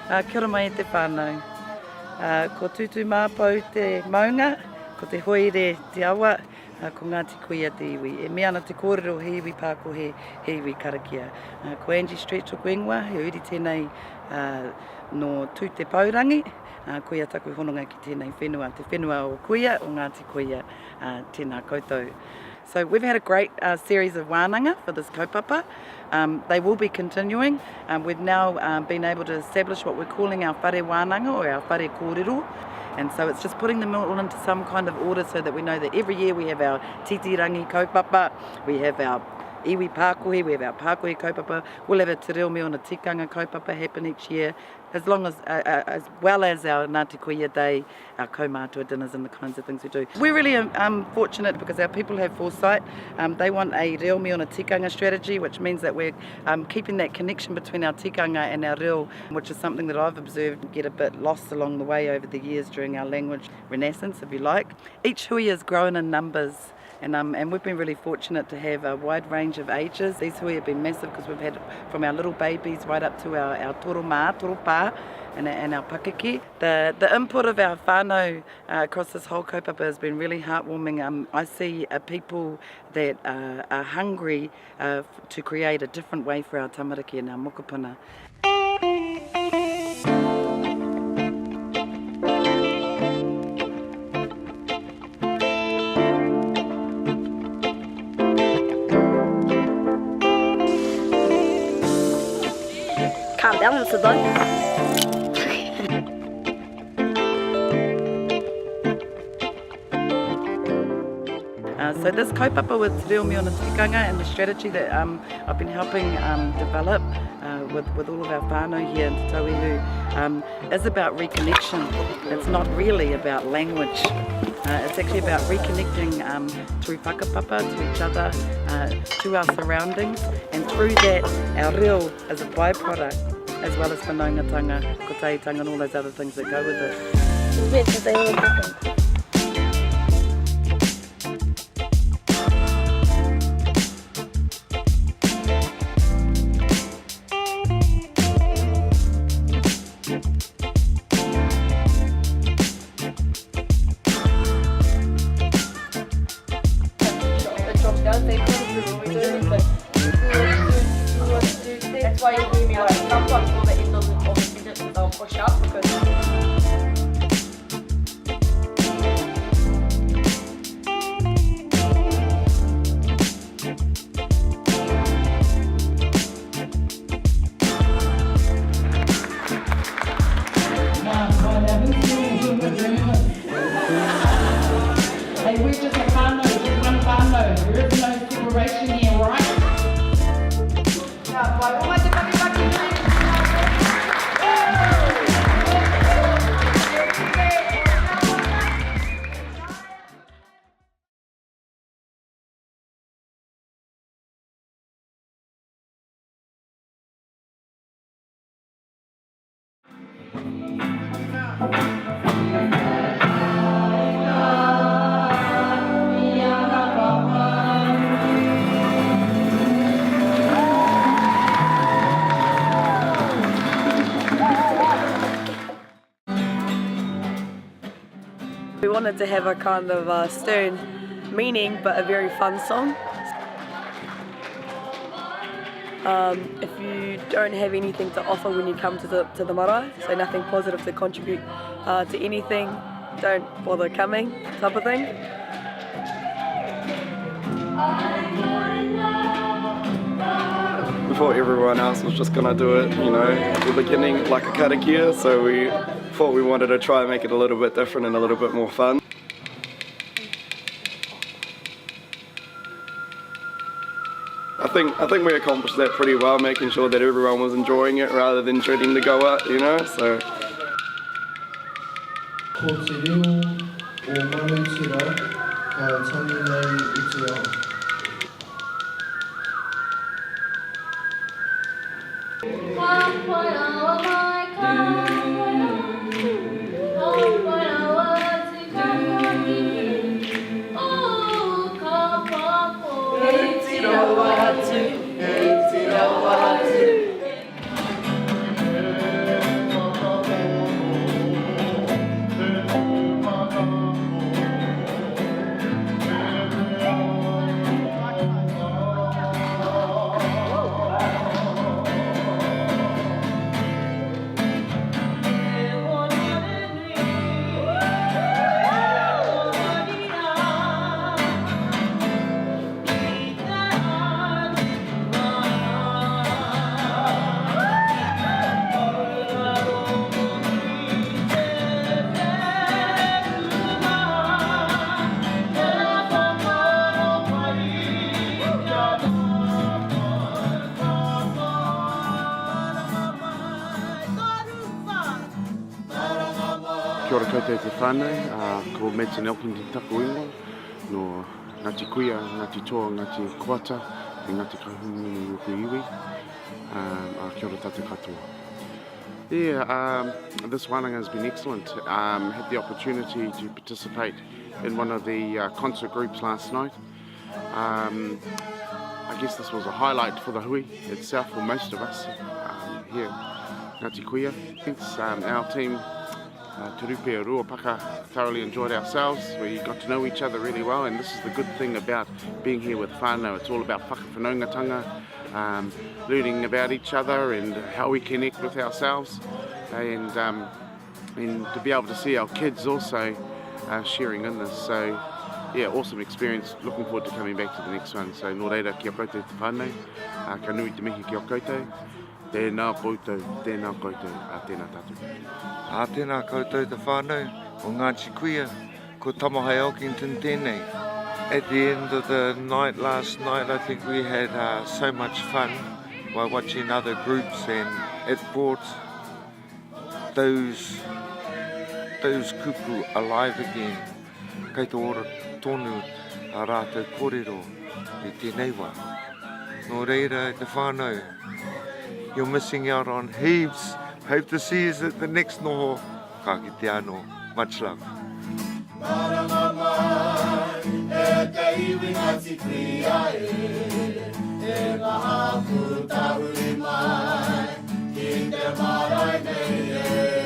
Kia ora mai e te whānau. Ko tutu māpau te maunga, ko te hoire te awa, ko Ngati Kuia te iwi. E mea ana te kōrero he iwi pāko he iwi karakia. Ko Angie Stretch o Kuingwa, he uri tēnei no tū te paurangi, ko ia taku hononga ki tēnei whenua, te whenua o Kuia, o Ngati Kuia, tēnā koutou. So we've had a great series of wānanga for this kaupapa. They will be continuing. We've now been able to establish what we're calling our whare wānanga or our whare kōrero. And so it's just putting them all into some kind of order so that we know that every year we have our titirangi kaupapa, we have our iwi pākohe, we have our pākohe kaupapa, we'll have a te reo me ona tikanga kaupapa happen each year, as well as our Ngati Kuia Day, our kaumātua dinners and the kinds of things we do. We're really fortunate because our people have foresight. They want a reo me ona tikanga strategy, which means that we're keeping that connection between our tikanga and our reo, which is something that I've observed get a bit lost along the way over the years during our language renaissance, if you like. Each hui has grown in numbers. And we've been really fortunate to have a wide range of ages. These hui have been massive because we've had from our little babies right up to our toro pā and our pakeke. The input of our whānau across this whole kaupapa has been really heartwarming. I see people that are hungry to create a different way for our tamariki and our mokopuna. Calm down, Sabon. So this kaupapa with Te Reo me ona tikanga and the strategy that I've been helping develop with all of our whānau here in Te Tauihu is about reconnection. It's not really about language. It's actually about reconnecting through whakapapa, to each other, to our surroundings, and through that our reo is a byproduct, as well as whanaungatanga, koteitanga and all those other things that go with it. It's weird because they all look different. That's why you hear me like sometimes all the end of the sentence they'll push up because hey, we're just a whānau, just one whānau. There is no separation here, right? We wanted to have a kind of stern meaning but a very fun song. If you don't have anything to offer when you come to the marae, so nothing positive to contribute to anything, don't bother coming, type of thing. We thought everyone else was just gonna do it, you know, at the beginning like a karakia, so we thought we wanted to try and make it a little bit different and a little bit more fun. I think we accomplished that pretty well, making sure that everyone was enjoying it rather than dreading to go out, you know, so. Ko te reo o manutira ka tangi nei i te ao. Kia ora koutou te whānau, ko Meta Nelson te taku ingoa, no Ngati Kuia, Ngati Toa, Ngati Kuata, e Ngati Kahunu Uku Iwi, kia ora tātou katoa. Yeah, this wānanga has been excellent. Had the opportunity to participate in one of the concert groups last night. I guess this was a highlight for the hui itself, for most of us here Ngati Kuia. Our team, Te Rupe Ruapaka, thoroughly enjoyed ourselves. We got to know each other really well, and this is the good thing about being here with whānau. It's all about whakawhanaungatanga, learning about each other and how we connect with ourselves, and to be able to see our kids also sharing in this. So yeah, awesome experience. Looking forward to coming back to the next one. So nō reira, kia koutou te whānau, ka nui te mihi kia koutou, tēnā koutou, tēnā koutou, a tēnā tātou. A tēnā koutou te whānau o Ngati Kuia, ko Tamahai Elkington tēnei. At the end of the night last night, I think we had so much fun by watching other groups, and it brought those kupu alive again. Kei te ora tonu a rātou kōrero i tēnei wā. Nō reira te whānau, you're missing out on heaps. Hope to see you at the next noho. Ka ki te anō. Much love. Maranga mai, e te iwi Ngati Kuia e ngā hapu tahuri mai, ki te marae nei e.